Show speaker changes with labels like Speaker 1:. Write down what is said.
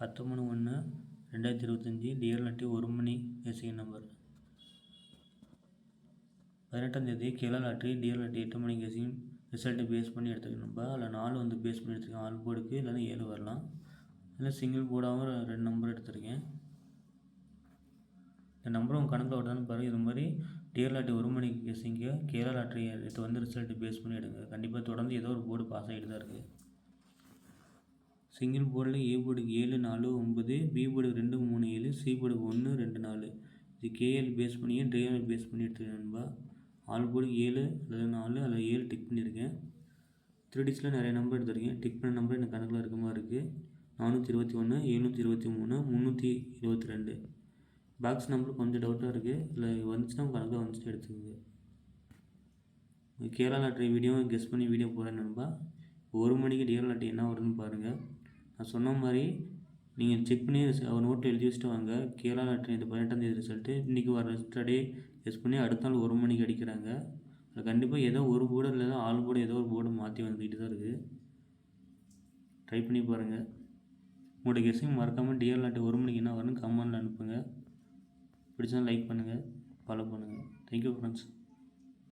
Speaker 1: 19/1/2025 dear lottery 1 மணி guessing number. 18ஆம் தேதி Kerala lottery dear lottery 8 மணி guessing result base பண்ணி எடுத்துக்கணும் நம்ம. அதில் 4 வந்து பேஸ் பண்ணி எடுத்துருக்கேன். ஆல் போர்டுக்கு இல்லைன்னா 7 வரலாம். இல்லை சிங்கிள் போர்டாகவும் 2 நம்பர் எடுத்திருக்கேன். இந்த நம்பர் உங்கள் கணக்கில் வருதான்னு பாருங்கள். இது மாதிரி டியர் லாட்டரி 1 மணி கெஸ்ஸிங்கு கேரளா லாட்டரி இது வந்து ரிசல்ட்டு பேஸ் பண்ணி எடுங்க. கண்டிப்பாக தொடர்ந்து ஏதோ ஒரு போர்டு பாஸ் ஆகிட்டு தான் இருக்குது. சிங்கிள் போர்டில் ஏ போர்டுக்கு 7, 4, 9, பி போர்டுக்கு 2, 3, 7, சி போர்டுக்கு 1, 2, 4. இது கேஎல் பேஸ் பண்ணியே டிஎல் பேஸ் பண்ணி எடுத்துக்கணும்பா. ஆல் போர்டுக்கு 7 அல்லது 4 அல்லது 7 டிக் பண்ணியிருக்கேன். 3 டிஜிட்டில் நிறைய நம்பர் எடுத்திருக்கேன். டிக் பண்ண நம்பர் எனக்கு கணக்கில் இருக்க மாதிரி இருக்குது. 421, 723, 322. பாக்ஸ் நம்பர் கொஞ்சம் டவுட்டாக இருக்குது. இல்லை வந்துச்சுன்னா உங்கள் கணக்கில் வந்துச்சுட்டு எடுத்துக்கோங்க. கேரளா லாட்டரி வீடியோ கெஸ் பண்ணி வீடியோ போகிறேன் நண்பா. 1 மணிக்கு டியர் லாட்டரி என்ன வருதுன்னு பாருங்கள். நான் சொன்ன மாதிரி நீங்கள் செக் பண்ணி ஒரு நோட்டில் எழுதி வச்சுட்டு வாங்க. கேரளா லாட்டரி இந்த 18ஆம் தேதி ரிசல்ட்டு இன்றைக்கி வர ஸ்டடே கெஸ் பண்ணி அடுத்த நாள் 1 மணிக்கு அடிக்கிறாங்க. அதில் கண்டிப்பாக ஏதோ ஒரு போர்டு இல்லைன்னா ஆல் போர்டு ஏதோ ஒரு போர்டு மாற்றி வந்துக்கிட்டு தான் இருக்குது. ட்ரை பண்ணி பாருங்கள். உங்களோட கெஸ்ஸிங் மறக்காமல் டியர் லாட்டரி 1 மணிக்கு என்ன வரும்னு கமெண்ட்டில் அனுப்புங்க. பிடிச்சா லைக் பண்ணுங்கள், ஃபாலோ பண்ணுங்கள். Thank you friends.